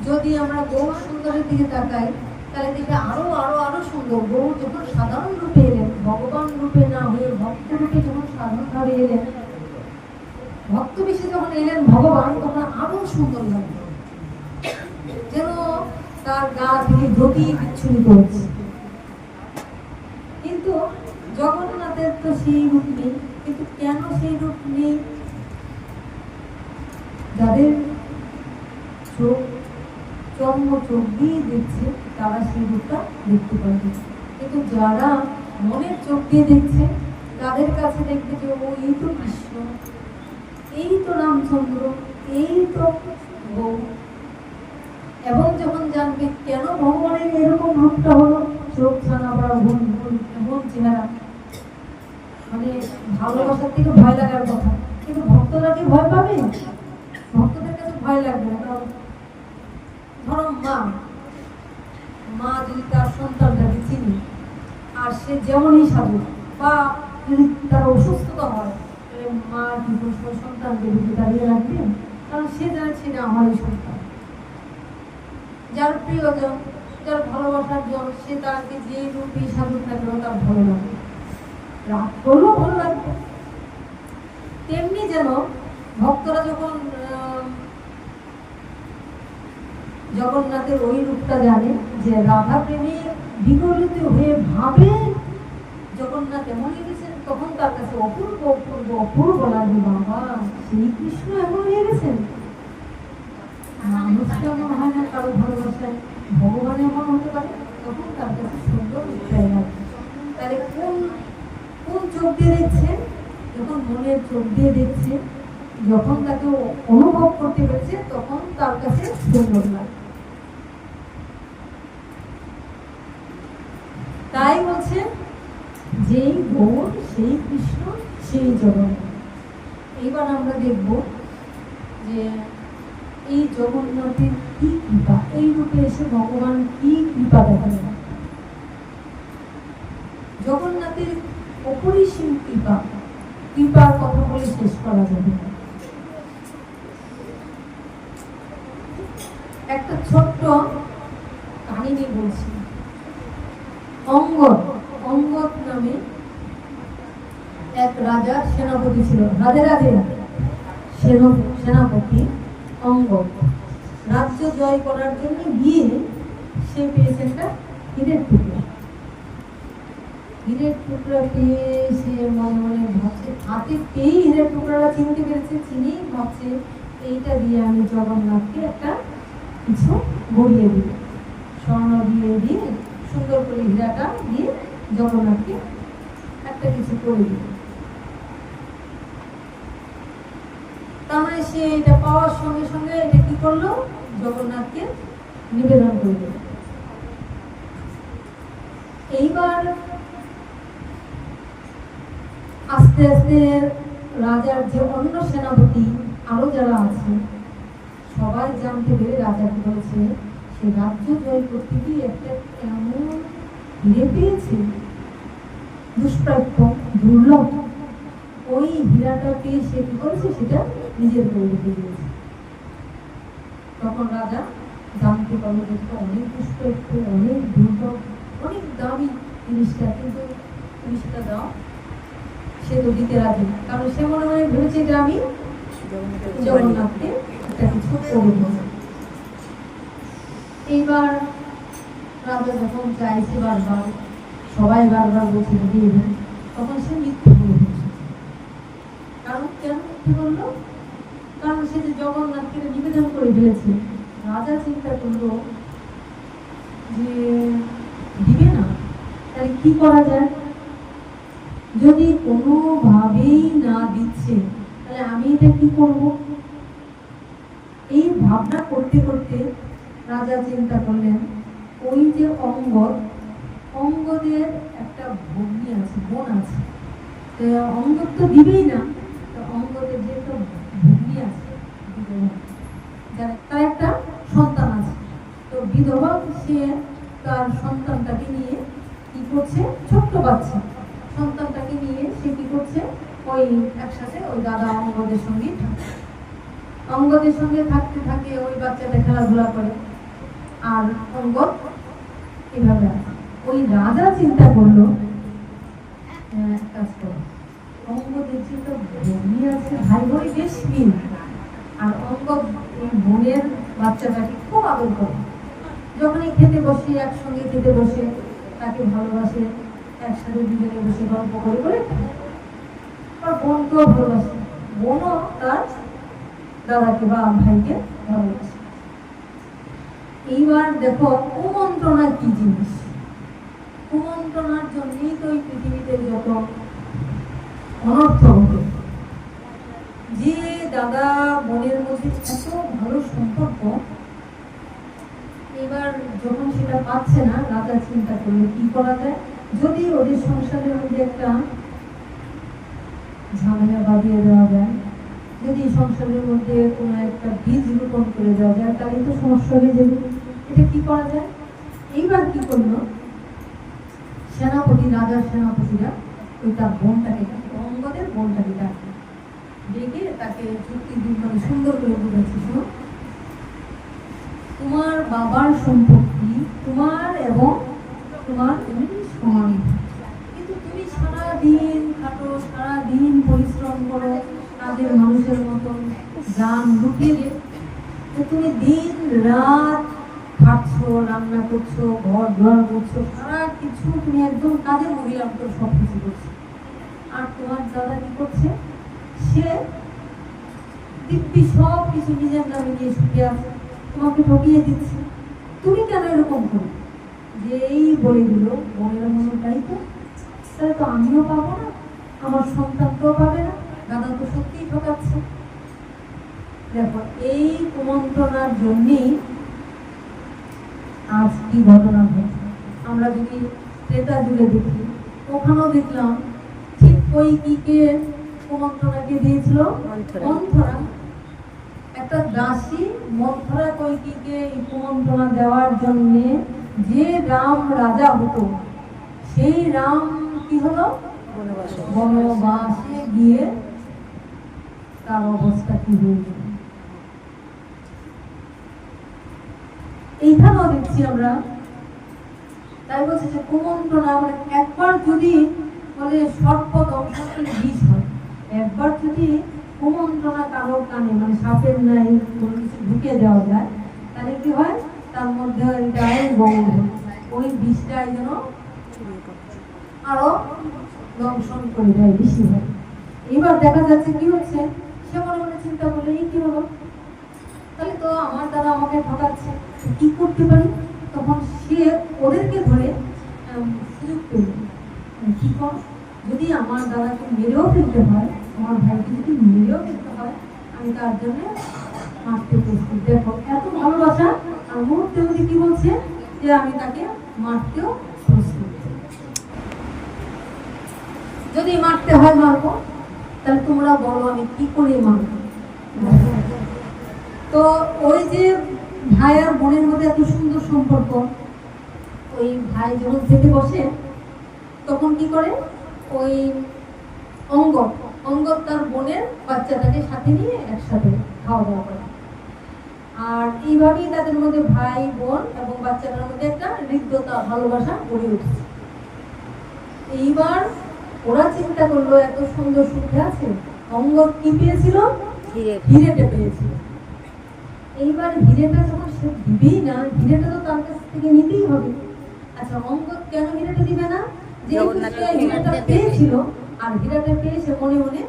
যদি আমরা গৌর সুন্দরের দিকে তাকাই তাহলে দেখবে আরো আরো আরো সুন্দর। গৌর যখন সাধারণ রূপে এলেন, ভগবান রূপে না হয়ে ভক্ত রূপে যখন সাধারণভাবে এলেন, ভক্ত বেশি যখন এলেন ভগবান, তখন আরো সুন্দর লাগবে, যেন তার গা থেকে জ্যোতি বিচ্ছুরিত হচ্ছে। কিন্তু জগন্নাথের তো সেই রূপ নেই। কিন্তু কেন সেই রূপ নেই? যাদের চোখ চোখ দিয়ে দেখছে তারা সেই রূপটা দেখতে পাবে, কিন্তু যারা মনের চোখ দিয়ে দেখছে তাদের কাছে দেখবে যে ও এই তো কৃষ্ণ, এই তো রামচন্দ্র, এই তো গৌ। এবং যখন জানবে কেন ভগবানের এরকম রূপটা হলো, চোখ ছানা পড়া এমন চেহারা, মানে ভালোবাসার থেকে ভয় লাগার কথা। কিন্তু ভক্তরা কি ভয় পাবে? ভক্তদের কাছে ভয় লাগবে না। ধরো মা যদি তার সন্তানটাকে চিনি আর সে যেমনই সাজু, বা যদি তার অসুস্থতা হয়, তাহলে মা কি সন্তানকে দিকে দাঁড়িয়ে রাখবে? কারণ সে জানে সেটা আমারই সন্তান। যার প্রিয়জন, যার ভালোবাসার জন, সে তাকে যে রূপে সাজুক না কেন তার ভালো লাগবে, রাগ করলেও ভালো লাগবে। তেমনি যেন ভক্তরা যখন জগন্নাথের ওই রূপটা জানে, যে রাধা প্রেমী বিগলিত হয়ে ভাবে জগন্নাথ এমন গেছেন, তখন তার কাছে অপূর্ব অপূর্ব অপূর্ব লাগবে। বাবা, সেই কৃষ্ণ এমন হয়ে গেছেন। মানুষ কেমন হয় না কারো ভালোবাসায়, ভগবান এমন হতে পারে, তখন তার কাছে সুন্দর উৎসাহ লাগবে। তাহলে কোন চোখ দিয়ে দেখছে? যখন মনের চোখ দিয়ে দেখছে, যখন তাকে অনুভব করতে পেরেছে, তখন তার কাছে সুন্দর লাগে। তাই বলছে যেই গৌর সেই কৃষ্ণ সেই জগন্নাথ। এইবার আমরা দেখব যে এই জগন্নাথের কি কৃপা, এই রূপে এসে ভগবান কি কৃপা দেখালেন। জগন্নাথের অপরিসীম কৃপার কথা বলে শেষ করা যাবে না। একটা ছোট্ট কাহিনী বলছি। অঙ্গদ নামে এক রাজার সেনাপতি ছিল। সেনাপতি অঙ্গদ রাজ্য জয় করার জন্য গিয়ে সে পেয়েছে একটা হীরের টুকরা পেয়ে সে মনে মনে ভাবছে, হাতে পেয়েই হীরের টুকরাটা চিনতে পেরেছে, চিনেই ভাবছে এইটা দিয়ে আমি জগন্নাথকে একটা কিছু গড়িয়ে দিব, স্বর্ণ দিয়ে সুন্দর করে হীরাটা দিয়ে জগন্নাথকে একটা কিছু করে দিব। তার মানে সে এটা পাওয়ার সঙ্গে সঙ্গে এটা কি করলো? জগন্নাথকে নিবেদন করে দিল। এইবার আস্তে আস্তে রাজার যে অন্য সেনাপতি আরো যারা আছে সবাই জানতে পেরে রাজাকে বলছে, সে রাজ্য জয় করতে গিয়ে একটা এমন হীরে পেয়েছে, দুষ্প্রাপ্য দুর্লভ, ওই হীরাটা পেয়ে সে কি করেছে, সেটা নিজের করে রেখে দিয়েছে। তখন রাজা জানতে পারলো যে অনেক দুষ্প্রাপ্য, অনেক দুর্লভ, অনেক দামি জিনিসটা, কিন্তু তুমি সেটা দাও। সে তো দিতে রাজি, কারণ সে মনে মনে ভেবেছে যে আমি জগন্নাথকে একটা কিছু করবো। এইবার রাজা যখন চাইছে বারবার, সবাই বারবার বলছে দিয়ে দেন, তখন সে মিথ্যে বলে বসেছে। কারণ কেন মিথ্যে বললো? কারণ সে যে জগন্নাথকে নিবেদন করে ফেলেছে। রাজা চিন্তা করলো যে দিবে না, তাহলে কি করা যায়? যদি কোনোভাবেই না দিচ্ছে, তাহলে আমি এটা কি করব? এই ভাবনা করতে করতে রাজা চিন্তা করলেন, ওই যে অঙ্গদের একটা ভগ্নী আছে, বোন আছে, তো অঙ্গদ তো দিবেই না, তো অঙ্গদের যে একটা ভগ্নী আছে, তার একটা সন্তান আছে, তো বিধবা সে তার সন্তানটাকে নিয়ে কি করছে, ছোট্ট বাচ্চা সন্তানটাকে নিয়ে সে কি করছে, ওই একসাথে ওই দাদা অঙ্গদের সঙ্গে থাকতে থাকে, ওই বাচ্চাটা খেলাধুলা করে। আর অঙ্গদ এভাবে আছে। ওই রাজা চিন্তা করলো, কাজ করো, অঙ্গদের চিন্তা বোনই আছে, ভাই বোন বেশ মিল, আর অঙ্গদ এই বোনের বাচ্চাটাকে খুব আদর করে। যখনই খেতে বসে, একসঙ্গে খেতে বসে, তাকে ভালোবাসে, একসাথে দুজনে বসে গল্প করে করে আর বোনকেও ভালোবাসে, বোনও তার দাদাকে বা ভাইকে ভালোবাসে। এইবার দেখো কুমন্ত্রণা কি জিনিস। কুমন্ত্রণার জন্যই তো এই পৃথিবীতে যত অনর্থ হতো। যে দাদা বোনের মধ্যে এত ভালো সম্পর্ক, এবার যখন সেটা পাচ্ছে না, রাজা চিন্তা করলো কি করা যায়। যদি ওদের সংসারের মধ্যে একটা ঝামেলা বাঁধিয়ে দেওয়া যায়, যদি সংসারের মধ্যে কোনো একটা বীজ রোপণ করে দেওয়া যায়, তাহলে তো সমস্যা হয়ে যাবে। এটা কি করা যায়? এইবার কি করলো, সেনাপতি, রাজার সেনাপতিরা ওই তার বোনটাকে, অঙ্গদের বোনটাকে ডাকে, ডেকে তাকে যুক্তি মানে সুন্দর করে বুঝাচ্ছে, শোনো, তোমার বাবার সম্পত্তি তোমার এবং তোমার তুমি সমান, কিন্তু তুমি সারাদিন খাটো, সারাদিন পরিশ্রম করো, কাজের মানুষের মতন গান লুকিয়ে দিয়ে তুমি দিন রাত খাটছো, রান্না করছো, ঘর দুয়ার করছো, সারা কিছু তুমি একদম কাজের মহিলার মতো সব কিছু করছো। আর তোমার দাদা কি করছে, সে দিব্যি সব কিছু নিজের নামে নিয়ে সুখে আছে, তোমাকে ঠকিয়ে দিচ্ছে, তুমি কেন এরকম করো? যে এই বলে দিল বোনের মনে দায়িত্ব, তাহলে তো আমিও পাবো না, আমার সন্তানকেও পাবে না, দাদা তো সত্যিই ঠকাচ্ছে। দেখো এই কুমন্ত্রণার জন্যেই আজ কি ঘটনা ঘটছে। আমরা যদি ত্রেতা যুগে দেখি, ওখানেও দেখলাম ঠিক কৈকেয়ীকে কুমন্ত্রণাকে দিয়েছিল মন্থরা। একটা দাসী মন্থরা কৈকেয়ীকে এই কুমন্ত্রণা দেওয়ার জন্য যে রাম রাজা হতো, সেই রাম কি হলো, বনবাসে গিয়ে তার অবস্থা কি হয়েছিল। এইখানেও দেখছি আমরা, তাই বলছে যে কুমন্ত্রণা মানে একবার যদি বলে সর্প দংশনের বিষ হয়, একবার যদি কুমন্ত্রণা কারোর কানে মানে সাপের নাই কোনো কিছু ঢুকে দেওয়া যায়, তাহলে কি হয়, তার মধ্যে ওই বিষটাই যেন আরো দংশন করে দেয়, বেশি হয়। এবার দেখা যাচ্ছে কি হচ্ছে, সে মনে মনে চিন্তা করলে এই কি হলো, তাহলে তো আমার দ্বারা আমাকে ঠকাচ্ছে, কি করতে পারি। তখন সে ওদেরকে ধরে সুযোগ পেল, কি কর, যদি আমার দাদাকে মেরেও ফেলতে হয়, আমার ভাইকে যদি মেরেও ফেলতে হয়, আমি তার জন্য মারতে প্রস্তুত। দেখো এত ভালোবাসা, আর মুহূর্তে মধ্যে কি বলছে যে আমি তাকে মারতেও প্রস্তুত, যদি মারতে হয় মারবো, তাহলে তোমরা বলো আমি কি করে মারবো। তো ওই যে ভাই আর বোনের মধ্যে এত সুন্দর সম্পর্ক, ওই ভাই যখন খেতে বসে তখন কি করে, ওই অঙ্গদ তার বোনের বাচ্চাটাকে সাথে নিয়ে একসাথে খাওয়া দাওয়া করে। আর এইভাবেই তাদের মধ্যে ভাই বোন এবং বাচ্চাটার মধ্যে একটা হৃদ্যতা, ভালোবাসা গড়ে উঠেছে। এইবার ওরা চিন্তা করলো এত সুন্দর সুখে আছে, অঙ্গদ কি পেয়েছিল, হিরেটা পেয়েছিল। এইবার হিরেটা যখন সে দিবেই না, হিরেটা তো তার কাছ থেকে নিতেই হবে। আচ্ছা অঙ্গদ কেন হিরেটা দিবে না, যেহেতু সে হিরেটা পেয়েছিল, আর হিরেটা পেয়ে সে মনে মনে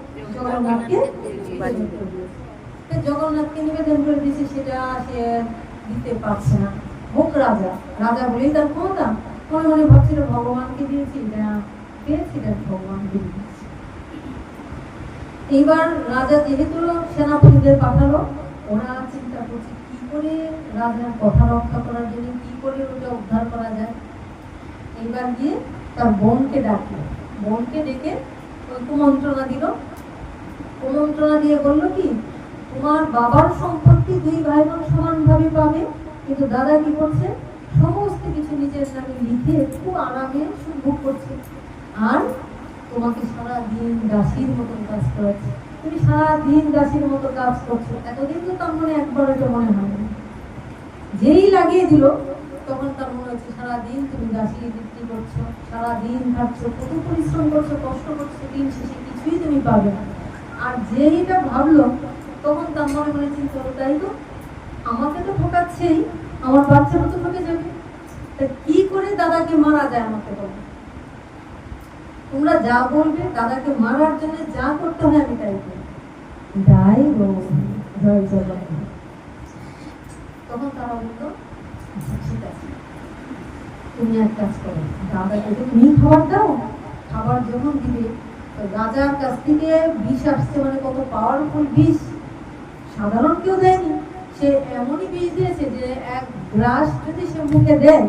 জগন্নাথকে নিবেদন করে দিয়েছে, সেটা সে দিতে পারছে না। হোক রাজা, রাজা বলেই তার ক্ষমতা, মনে মনে ভাবছিল ভগবানকে দিয়েছি, এটা পেয়েছি, ভগবানকে দিয়েছি। এইবার রাজা যেহেতু সেনাপতিদের পাঠালো, ওরা চিন্তা করছে কি করে রাজার কথা রক্ষা করার জন্য কি করে ওটা উদ্ধার করা যায়। এইবার গিয়ে তার বোনকে ডাকলো, বোনকে ডেকে ওই কুমন্ত্রণা দিল, কুমন্ত্রণা দিয়ে বললো কি, তোমার বাবার সম্পত্তি দুই ভাই বোন সমানভাবে পাবে, কিন্তু দাদা কি করছে, সমস্ত কিছু নিজের নামে লিখে খুব আরামে সুখ ভোগ করছে, আর তোমাকে সারাদিন দাসীর মতন কাজ করাচ্ছে, তুমি সারাদিন দাসীর মতো কাজ করছো। এতদিন তো তার মনে একবার এটা মনে হয় না, যেই লাগিয়ে দিল তখন তার মনে হচ্ছে সারাদিন তুমি দাসী বিক্রি করছো, সারাদিন খাচ্ছো, কত পরিশ্রম করছো, কষ্ট করছো, দিন শেষে কিছুই তুমি পাবে না। আর যেইটা ভাবলো তখন তার মনে মনে চিন্তা হলো, তাই তো আমাকে তো ঠকাচ্ছেই, আমার বাচ্চারা তো ঠকে যাবে, তা কি করে দাদাকে মারা যায় আমাকে বলো। তোমরা যা বলবে দাদাকে মারার জন্য যা করতে হয় আমি তাই করি। তাই জয় জগন্নাথ। তখন তারা বলতো ঠিক আছে, তুমি এক কাজ করো, দাদাকে তো তুমি খাবার দাও, খাবার যখন দিবে রাজার কাছ থেকে বিষ আসছে, মানে কত পাওয়ারফুল বিষ, সাধারণ কেউ দেয়নি, সে এমনই বিষ দিয়েছে যে এক গ্রাস যদি সে মুখে দেয়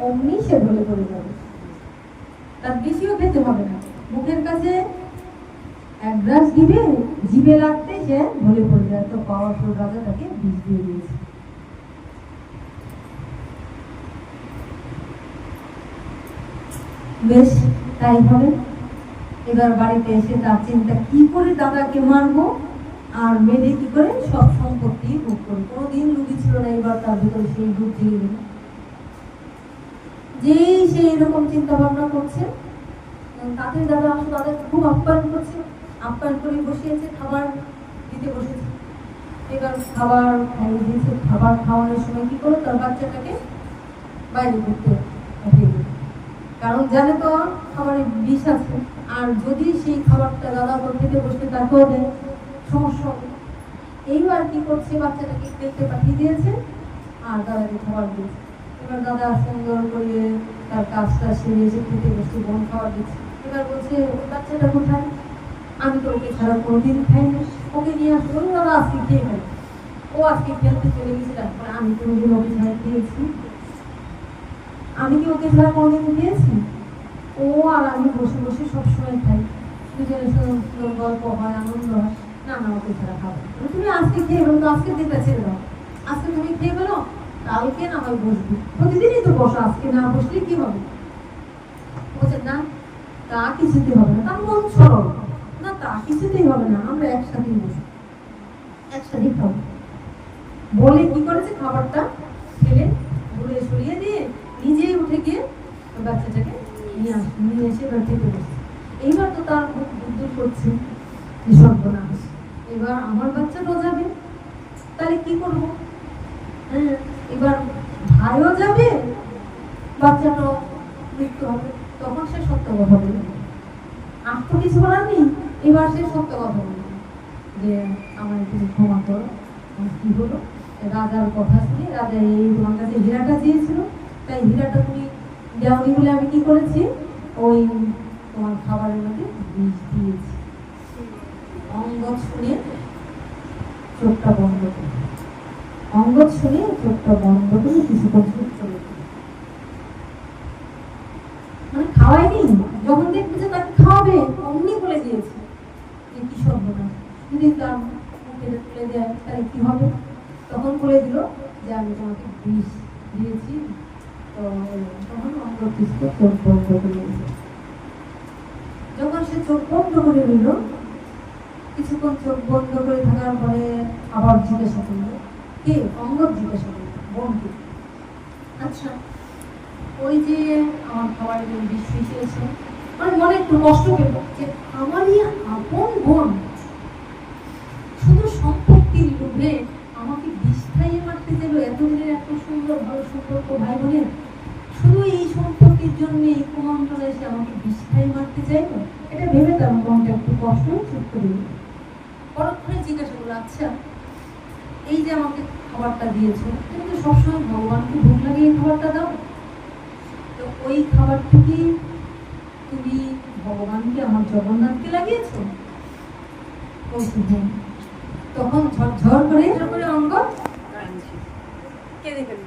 অমনি সে ঢলে পড়ে যাবে, তার বেশিও খেতে হবে না, মুখের কাছে এক গ্রাস দিবে, জিভে লাগতে সে ঢলে পড়ে যায়, তো পাওয়ারফুল রাজা তাকে বিষ দিয়ে দিয়েছে। বেশ তাই হবে। এবার বাড়িতে এসে তার চিন্তা, কি করে দাদাকে মারবো আর মেরে কি করে সব সম্পত্তি ভোগ করবো। কোনোদিন রুগী ছিল না, এবার তার ভিতরে সেই রূপ জেগে গেল। যেই সে এরকম চিন্তা ভাবনা করছে, তাদের দাদা আসলে তাদেরকে খুব আপ্যায়ন করছে, আপ্যায়ন করে বসিয়েছে, খাবার দিতে বসেছে। এবার খাবার খাইয়ে দিয়েছে, খাবার খাওয়ানোর সময় কি করলো, তার বাচ্চাটাকে বাইরে ঘুরতে পাঠিয়ে দিল, কারণ জানে তো খাবারে বিষ আছে, আর যদি সেই খাবারটা দাদা খেতে বসতে তাকেও দেয় সমস্যা হবে। এইবার কি করছে, বাচ্চাটাকে খেলতে পাঠিয়ে দিয়েছে আর দাদাকে খাবার দিয়েছে। এবার দাদা সুন্দর করে তার কাজটা সেরে এসে খেতে বসে বোন খাবার দিচ্ছে। এবার বলছে, ওই বাচ্চাটা কোথায়, আমি তো ওকে ছাড়া কোনোদিন খাইনি, ওকে নিয়ে আসবো, দাদা আজকে খেয়ে ফেলে, ও আজকে খেলতে চলে গেছিলাম, আমি কোনোদিন ওকে ছাড়া খেয়েছি, আমি কি ওকে ছাড়া কোনোদিন খেয়েছি, ও আর আমি বসে বসে সবসময় খাই, দুজনের সুন্দর গল্প হয়, আনন্দ হয়, না না ওকে ছাড়া খাবো, তুমি আজকে খেয়ে ফেলো, তো আজকে দিনটা ছেড়ে দাও, আজকে তুমি খেয়ে ফেলো, কালকে না হয় বসবি, প্রতিদিনই তো বসো, আজকে না বসলে কি হবে। বলছে না তা কিছুতেই হবে না, তার মন সরল, না তা কিছুতেই হবে না, আমরা একসাথেই বসবো, একসাথেই খাবো। বলে কি করেছে, খাবারটা ফেলে ঘুরে সরিয়ে দিয়ে নিজেই উঠে গিয়ে বাচ্চাটাকে নিয়ে এসে এবার খেতে বসছে। এইবার তো তার মুখ দুধ করছে, সর্বনাশ, এবার আমার বাচ্চাটাও যাবে, তাহলে কি করবো, হ্যাঁ এবার ভাইও যাবে, বাচ্চাটাও মৃত্যু হবে। তখন সে সত্য কথা বলবে, আর তো কিছু বলার নেই, এবার সে সত্য কথা বলবে যে আমার কিছু ক্ষমা করো, কি হলো, রাজার কথা শুনে রাজা এই তোমার কাছে হীরাটা চেয়েছিল, তাই হীরাটা তুমি দেওনি বলে আমি কি করেছি, ওই তোমার খাবারের মধ্যে বিষ দিয়েছি। অঙ্গদ শুনে চোখটা বন্ধ করে, অঙ্গদ শুনে চোখটা বন্ধ করে কিছুক্ষণ চলে গেল, মানে খাওয়ায়নি, যখন দেখবে যে তাকে খাওয়াবে অমনি বলে দিয়েছে যে কি সর্বনাশ, যদি তার মুখে তুলে দেয় তাহলে কি হবে। তখন বলে দিল যে আমি তোমাকে বিষ দিয়েছি, তো তখন অঙ্গদ চোখ বন্ধ করে দিয়েছে। যখন সে চোখ বন্ধ করে নিল, কিছুক্ষণ চোখ বন্ধ করে থাকার পরে আবার জিজ্ঞাসা করলো, কে, অঙ্গদ জিজ্ঞাসা করলো বোনকে, আচ্ছা ওই যে আমার খাবারের বিষ মিশিয়েছে, মানে মনে একটু কষ্ট পেল যে আমারই আপন বোন শুধু সম্পত্তির লোভে আমাকে বিষ খাইয়ে মারতে চাইলো, এতদিনের এত সুন্দর ভালো সম্পর্ক ভাই বোনের, শুধু এই সম্পত্তির জন্য এই কুমন্ত্রণা এসে আমাকে বিষ খাইয়ে মারতে চাইলো, এটা ভেবে তার মনটা একটু কষ্ট চুপ করে দিল। পরক্ষণে জিজ্ঞাসা করলো, আচ্ছা এই যে আমাকে খাবারটা দিয়েছো, তুমি তো সবসময় ভগবানকে ভোগ লাগিয়ে খাবারটা দাও, তো ওই খাবারটা কি তুমি ভগবানকে আমার জগন্নাথকে লাগিয়েছো? তখন ঝরঝর করে অঙ্গদ কেঁদে ফেলল,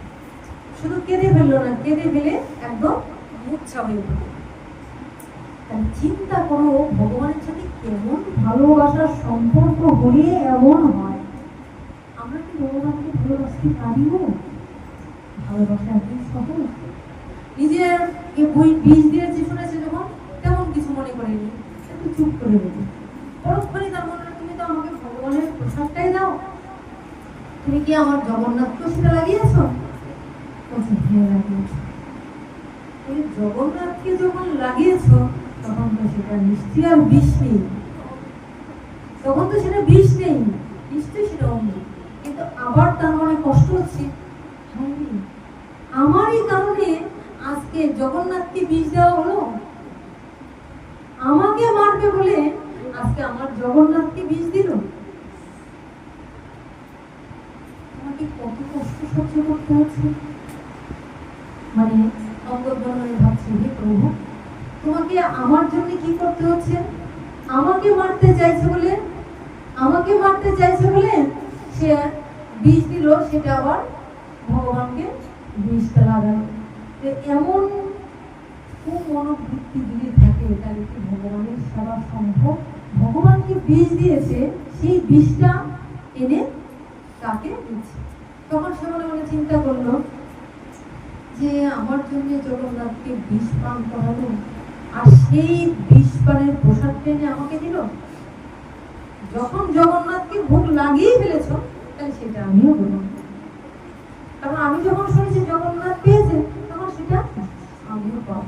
শুধু কেঁদে ফেললো না, কেঁদে ফেলে একদম মূর্ছা হয়ে পড়ল। চিন্তা করো ভগবানের সাথে কেমন ভালোবাসার সম্পর্ক হলে এমন হয়, আমরা কি ভগবানকে ভালোবাসতে পারিও? ভালোবাসা একদিন সহজ, নিজের বই বীজ দিয়েছে শুনেছে যখন তেমন কিছু মনে করেনি, একটু চুপ করে দেবে। পরক্ষণে তার মনে হয় তুমি তো আমাকে ভগবানের প্রসাদটাই দাও, তুমি কি আমার জগন্নাথকেও সেটা লাগিয়েছ? হ্যাঁ লাগিয়েছ। জগন্নাথকে যখন লাগিয়েছ তখন তো সেটা নিশ্চয়ই আর বিষ নেই, তখন তো সেটা বিষ নেই, নিশ্চয়ই সেটা অমৃত। কিন্তু আবার তার মনে কষ্ট হচ্ছে, আমারই কারণে আজকে জগন্নাথকে বিষ দেওয়া হলো, আমাকে মারবে বলে আজকে আমার জগন্নাথকে বিষ দিল। তোমাকে কত কষ্ট সহ্য করতে হচ্ছে। মানে অঙ্গদণ্ডনে ভাবছে, হে প্রভু, তোমাকে আমার জন্য কি করতে হচ্ছে? আমাকে মারতে চাইছে বলে, আমাকে মারতে চাইছে বলে সে বিষ দিল, সেটা আবার ভগবানকে বিষটা লাগালো। এমন মনোবৃত্তি যদি থাকে তাহলে কি ভগবানের সেবা সম্ভব? ভগবানকে বিষ দিয়েছে, সেই বিষটা এনে তাকে দিচ্ছে। তখন সে মনে মনে চিন্তা করলো যে আমার জন্য জগন্নাথকে বিষ পান করালো, আর সেই বিষ পানের প্রসাদ টেনে আমাকে দিল। যখন জগন্নাথকে ভোগ লাগিয়ে ফেলেছ তাহলে সেটা আমিও গ্রহণ করব, কারণ আমি যখন শুনেছি জগন্নাথ পেয়েছে তখন সেটা আমিও পাব।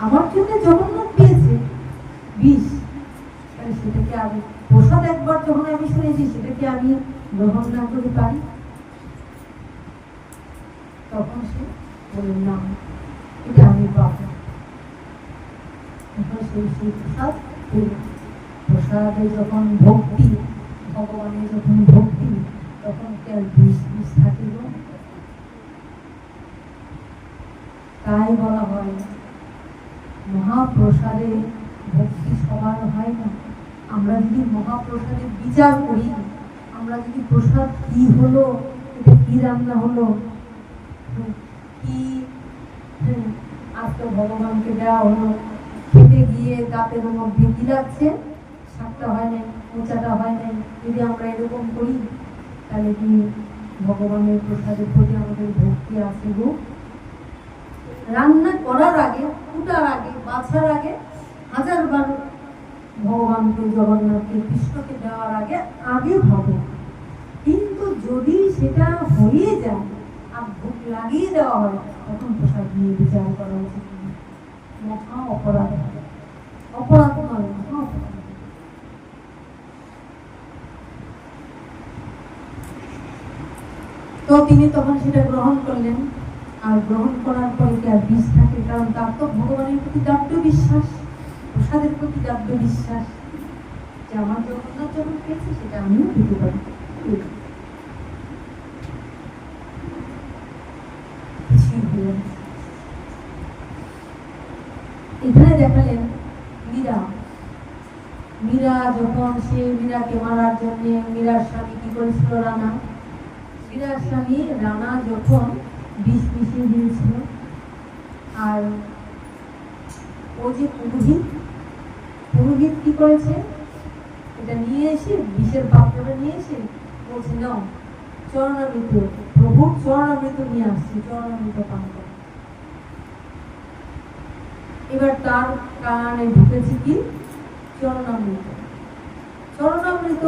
আমার জন্য জগন্নাথ পেয়েছে বিষ, তাহলে সেটাকে আমি প্রসাদ একবার যখন আমি শুনেছি সেটাকে আমি গ্রহণ না করতে পারি? তখন সে বলল না, এটা আমি পাবো। সেই প্রসাদ পেল। প্রসাদে যখন ভক্তি, ভগবানের যখন ভক্তি, তখন কি আর বিষ বিষ থাকিল? তাই বলা হয় মহাপ্রসাদে ভক্তি সবার হয় না। আমরা যদি মহাপ্রসাদে বিচার করি, আমরা যদি প্রসাদ কি হলো, এটা কি রান্না হলো, কি আজকে ভগবানকে দেওয়া হলো, খেতে গিয়ে দাঁতের মধ্যে কি লাগছে, স্বাদটা হয় নাই, মোচাটা হয় নাই, যদি আমরা এরকম করি তাহলে কি ভগবানের প্রসাদের প্রতি আমাদের ভক্তি আছে গো? রান্না করার আগে, ফুটার আগে, বাছার আগে, হাজারবার ভগবানকে, জগন্নাথকে, কৃষ্ণকে দেওয়ার আগে আগে ভাবো। কিন্তু যদি সেটা হয়ে যায় আর ভোগ লাগিয়ে দেওয়া হয়, তখন প্রসাদ নিয়ে বিচার করা উচিত। মহা অপরাধ, অপরাধ নয়, মহা অপরাধ। তো তিনি তখন সেটা গ্রহণ করলেন। আর গ্রহণ করার পরে কি আর বিষ থাকে? কারণ তার তো ভগবানের প্রতি দাব্য বিশ্বাস, প্রসাদের প্রতি দাব্য বিশ্বাস, যে আমার জগন্নাথ যখন পেয়েছে সেটা আমিও পেতে পারি। এখানে দেখালেন মীরা, মীরা যখন সে মীরাকে মারার জন্য মীরার স্বামী কি করেছিল? রানা, মীরার স্বামী রানা যখন বিষ মিশিয়ে দিয়েছিল, আর ও যে পুরোহিত, পুরোহিত কি করেছে? এটা নিয়ে এসে, বিষের পাত্রটা নিয়ে এসে বলছে, নাও চরণামৃত, প্রভুর চরণামৃত নিয়ে আসছে, চরণামৃত পান করো। এবার তার কানে ঢুকেছে কি? চরণামৃত। চরণামৃত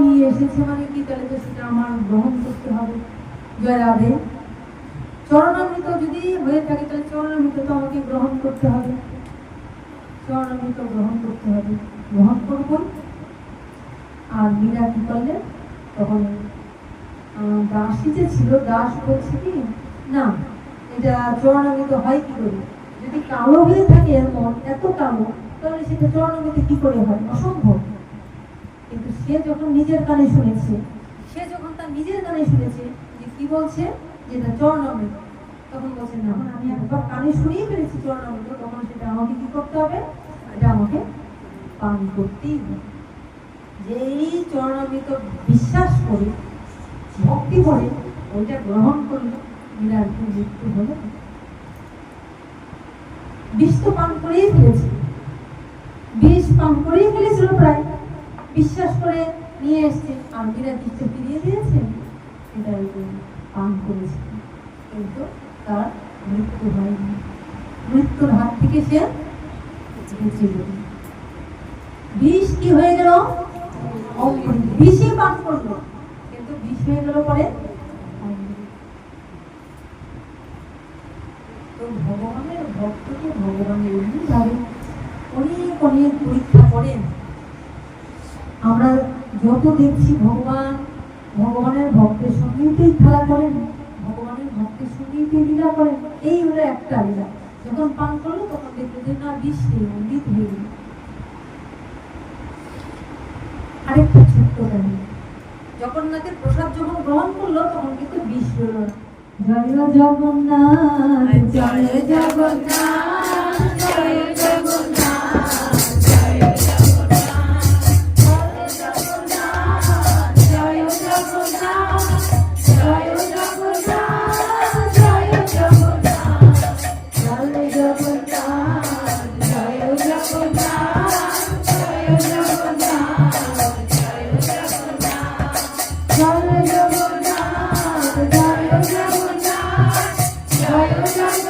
নিয়ে এসেছে মানে কি? তাহলে তো সেটা আমার গ্রহণ করতে হবে। জয় রাধে। চরণামৃত যদি হয়ে থাকে তাহলে চরণামৃত তো আমাকে গ্রহণ করতে হবে, চরণামৃত গ্রহণ করতে হবে, গ্রহণ করবো। আর মীরা কি করলে? তখন দাসী যে ছিল, দাস বলছে কি, না এটা চরণামৃত হয় কি করে? যদি কালো হয়ে থাকে এর মন, এত কালো, তাহলে সেটা চরণামৃত কি করে হয়? অসম্ভব। কিন্তু সে যখন নিজের কানে শুনেছে, সে যখন তার নিজের কানে শুনেছে যে কি বলছে, যেটা চরণামৃত, তখন বলছে না, আমি একবার কানে শুনিয়ে ফেলেছি চরণামৃত, তখন সেটা আমাকে কি করতে হবে? এটা আমাকে পান করতেই হবে। যেই চরণামৃত বিশ্বাস করে, ভক্তি করে ওইটা গ্রহণ করলে মীরার কি মৃত্যু হলো? বিষ তো পান করেই ফেলেছে, বিষ পান করেই ফেলেছিল প্রায়, বিশ্বাস করে নিয়ে এসছে, আর মীরা বিষটা ফিরিয়ে দিয়েছে, এটা পান করেছে, কিন্তু তার মৃত্যু হয়নি। মৃত্যুর হাত থেকে সে বেঁচে গেল। বিষ কি হয়ে গেল? বিষই পান করলো, কিন্তু বিষ হয়ে গেল পরে ভগবান এমনিভাবে অনেক অনেক পরীক্ষা করেন। আমরা যত দেখছি ভগবানের ভক্তের সঙ্গেই খেলা করেন, ভগবানের ভক্তের সঙ্গেই লীলা করেন। এই হলো একটা লীলা। যখন পান করলো তখন দেখলো যে না, বিষ নেই, অমৃত হয়ে গেল। আরেকটা ছোট্ট কাহিনী, জগন্নাথের প্রসাদ যখন গ্রহণ করলো তখন কিন্তু বিষ হল না। জয় জগন্নাথ, জয় জগন্নাথ, জয় জগন্নাথ, জয় জগন্নাথ, জয় জগন্নাথ, জয় জগন্নাথ, জয় জগন্নাথ, জয় জগন্নাথ, জয় জগন্নাথ, জয় জগন্নাথ, জয় জগন্নাথ, জয় জগন্নাথ, জয় জগন্নাথ, জয় জগন্নাথ, জয় জগন্নাথ।